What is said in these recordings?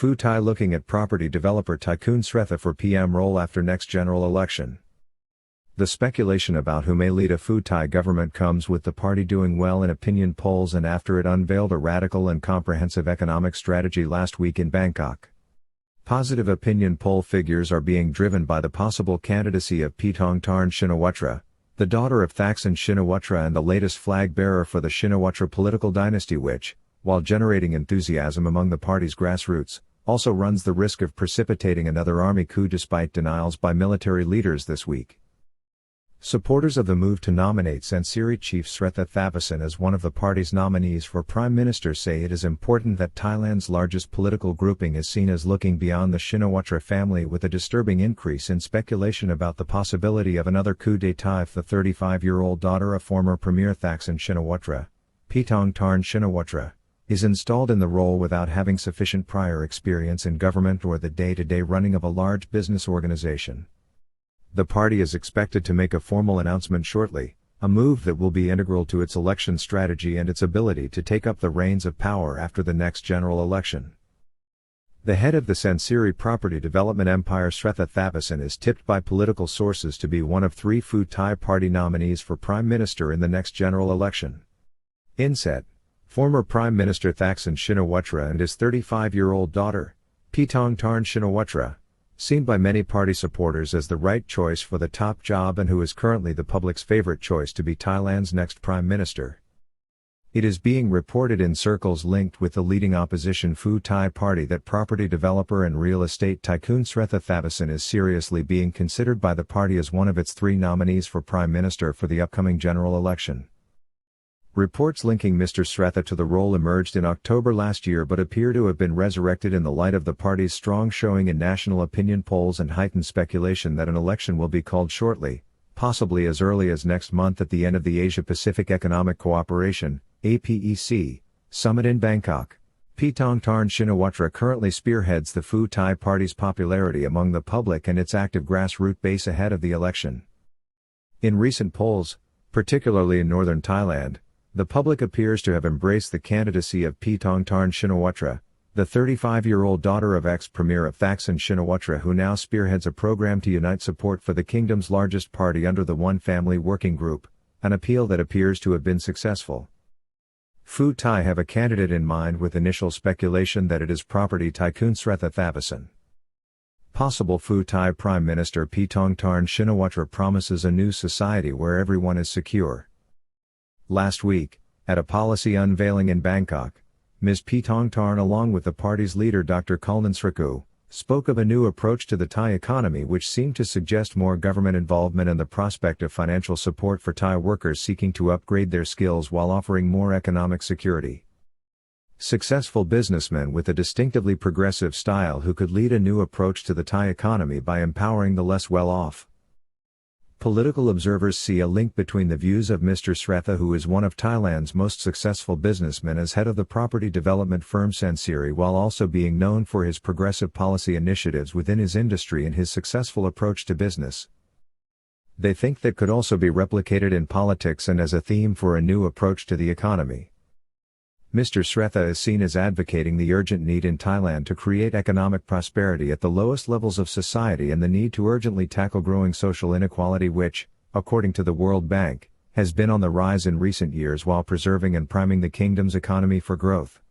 Pheu Thai looking at property developer tycoon Srettha for PM role after next general election. The speculation about who may lead a Pheu Thai government comes with the party doing well in opinion polls and after it unveiled a radical and comprehensive economic strategy last week in Bangkok. Positive opinion poll figures are being driven by the possible candidacy of Paetongtarn Shinawatra, the daughter of Thaksin Shinawatra and the latest flag bearer for the Shinawatra political dynasty which, while generating enthusiasm among the party's grassroots, also runs the risk of precipitating another army coup despite denials by military leaders this week. Supporters of the move to nominate Sansiri chief Srettha Thavisin as one of the party's nominees for Prime Minister say it is important that Thailand's largest political grouping is seen as looking beyond the Shinawatra family with a disturbing increase in speculation about the possibility of another coup d'état if the 35-year-old daughter of former Premier Thaksin Shinawatra, Paetongtarn Shinawatra, is installed in the role without having sufficient prior experience in government or the day-to-day running of a large business organization. The party is expected to make a formal announcement shortly, a move that will be integral to its election strategy and its ability to take up the reins of power after the next general election. The head of the Sansiri property development empire Srettha Thavisin is tipped by political sources to be one of 3 Pheu Thai party nominees for Prime Minister in the next general election. Inset, former Prime Minister Thaksin Shinawatra and his 35-year-old daughter, Paetongtarn Shinawatra, seen by many party supporters as the right choice for the top job and who is currently the public's favorite choice to be Thailand's next Prime Minister. It is being reported in circles linked with the leading opposition Pheu Thai party that property developer and real estate tycoon Srettha Thavisin is seriously being considered by the party as one of its 3 nominees for Prime Minister for the upcoming general election. Reports linking Mr. Srettha to the role emerged in October last year but appear to have been resurrected in the light of the party's strong showing in national opinion polls and heightened speculation that an election will be called shortly, possibly as early as next month at the end of the Asia-Pacific Economic Cooperation (APEC) summit in Bangkok. Paetongtarn Shinawatra currently spearheads the Pheu Thai party's popularity among the public and its active grassroots base ahead of the election. In recent polls, particularly in northern Thailand, the public appears to have embraced the candidacy of Paetongtarn Shinawatra, the 35-year-old daughter of ex-premier of Thaksin Shinawatra who now spearheads a program to unite support for the kingdom's largest party under the One Family Working Group, an appeal that appears to have been successful. Pheu Thai have a candidate in mind with initial speculation that it is property tycoon Srettha Thavisin. Possible Pheu Thai Prime Minister Paetongtarn Shinawatra promises a new society where everyone is secure. Last week, at a policy unveiling in Bangkok, Ms. Paetongtarn along with the party's leader Dr. Kulnan Srettha, spoke of a new approach to the Thai economy which seemed to suggest more government involvement and the prospect of financial support for Thai workers seeking to upgrade their skills while offering more economic security. Successful businessmen with a distinctively progressive style who could lead a new approach to the Thai economy by empowering the less well-off. Political observers see a link between the views of Mr. Srettha, who is one of Thailand's most successful businessmen as head of the property development firm Sansiri, while also being known for his progressive policy initiatives within his industry and his successful approach to business. They think that could also be replicated in politics and as a theme for a new approach to the economy. Mr. Srettha is seen as advocating the urgent need in Thailand to create economic prosperity at the lowest levels of society and the need to urgently tackle growing social inequality which, according to the World Bank, has been on the rise in recent years while preserving and priming the kingdom's economy for growth.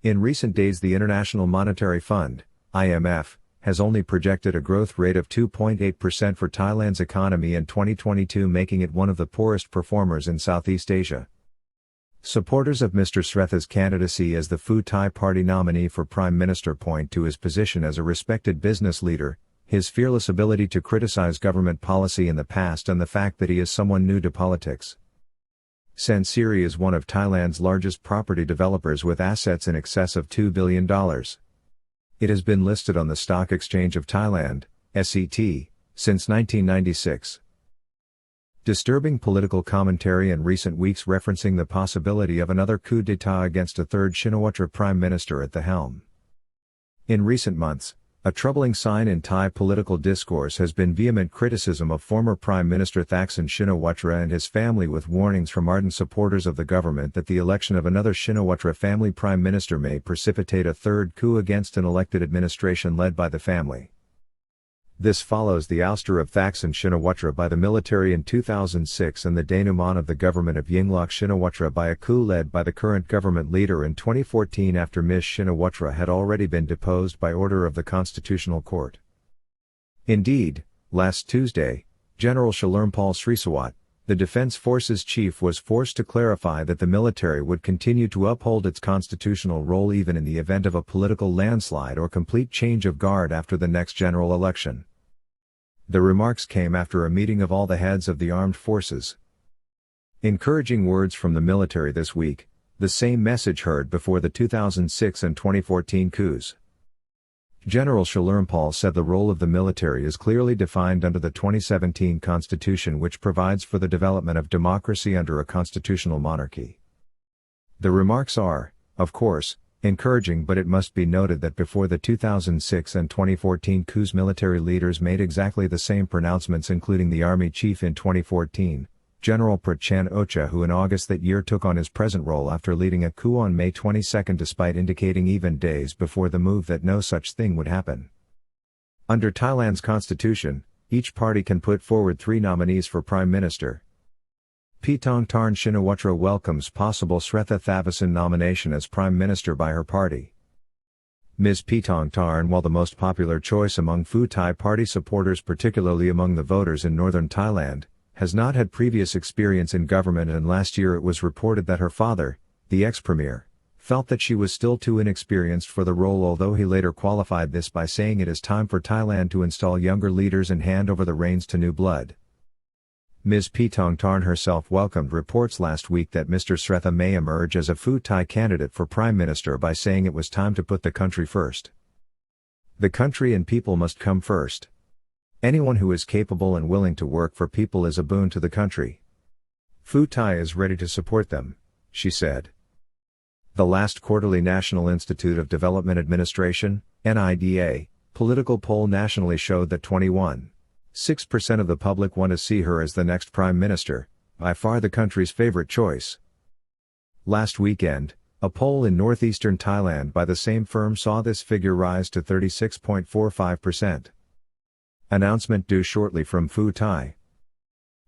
In recent days the International Monetary Fund, IMF, has only projected a growth rate of 2.8% for Thailand's economy in 2022, making it one of the poorest performers in Southeast Asia. Supporters of Mr. Srettha's candidacy as the Pheu Thai party nominee for Prime Minister point to his position as a respected business leader, his fearless ability to criticize government policy in the past and the fact that he is someone new to politics. Sansiri is one of Thailand's largest property developers with assets in excess of $2 billion. It has been listed on the Stock Exchange of Thailand, SET, since 1996. Disturbing political commentary in recent weeks referencing the possibility of another coup d'état against a third Shinawatra prime minister at the helm. In recent months, A troubling sign in Thai political discourse has been vehement criticism of former Prime Minister Thaksin Shinawatra and his family, with warnings from ardent supporters of the government that the election of another Shinawatra family Prime Minister may precipitate a third coup against an elected administration led by the family. This follows the ouster of Thaksin Shinawatra by the military in 2006 and the denouement of the government of Yingluck Shinawatra by a coup led by the current government leader in 2014 after Ms. Shinawatra had already been deposed by order of the Constitutional Court. Indeed, last Tuesday, General Shalurmpal Srisawat, the Defense Forces chief, was forced to clarify that the military would continue to uphold its constitutional role even in the event of a political landslide or complete change of guard after the next general election. The remarks came after a meeting of all the heads of the armed forces. Encouraging words from the military this week, the same message heard before the 2006 and 2014 coups. General Shalurmpal said the role of the military is clearly defined under the 2017 Constitution, which provides for the development of democracy under a constitutional monarchy. The remarks are, of course, encouraging, but it must be noted that before the 2006 and 2014 coups, military leaders made exactly the same pronouncements, including the army chief in 2014, General Prachuap Ocha, who in August that year took on his present role after leading a coup on May 22 despite indicating even days before the move that no such thing would happen. Under Thailand's constitution, each party can put forward 3 nominees for Prime Minister. Paetongtarn Shinawatra welcomes possible Srettha Thaksin nomination as Prime Minister by her party. Ms. Paetongtarn, while the most popular choice among Pheu Thai party supporters, particularly among the voters in northern Thailand, has not had previous experience in government, and last year it was reported that her father, the ex-premier, felt that she was still too inexperienced for the role, although he later qualified this by saying it is time for Thailand to install younger leaders and hand over the reins to new blood. Ms. Paetongtarn herself welcomed reports last week that Mr. Srettha may emerge as a Pheu Thai candidate for Prime Minister by saying it was time to put the country first. The country and people must come first. Anyone who is capable and willing to work for people is a boon to the country. Pheu Thai is ready to support them, she said. The last quarterly National Institute of Development Administration, NIDA, political poll nationally showed that 21.6% of the public want to see her as the next Prime Minister, by far the country's favorite choice. Last weekend, a poll in northeastern Thailand by the same firm saw this figure rise to 36.45%. Announcement due shortly from Pheu Thai.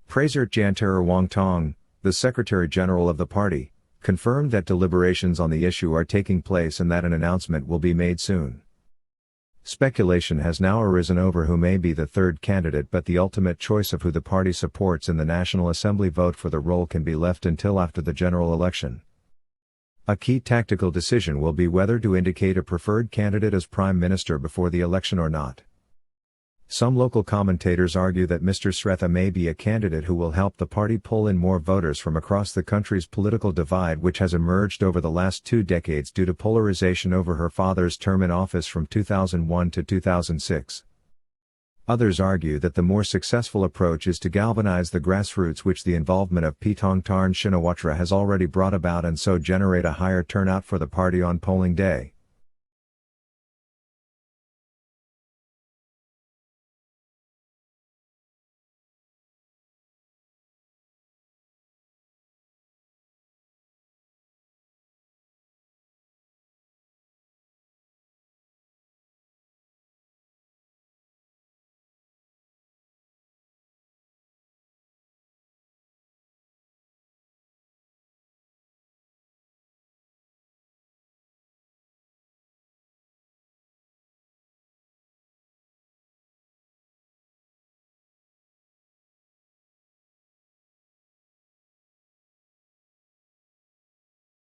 Prasert Jantara Wongtong, the Secretary General of the party, confirmed that deliberations on the issue are taking place and that an announcement will be made soon. Speculation has now arisen over who may be the third candidate, but the ultimate choice of who the party supports in the National Assembly vote for the role can be left until after the general election. A key tactical decision will be whether to indicate a preferred candidate as Prime Minister before the election or not. Some local commentators argue that Mr. Srettha may be a candidate who will help the party pull in more voters from across the country's political divide, which has emerged over the last 2 decades due to polarization over her father's term in office from 2001 to 2006. Others argue that the more successful approach is to galvanize the grassroots, which the involvement of Paetongtarn Shinawatra has already brought about, and so generate a higher turnout for the party on polling day.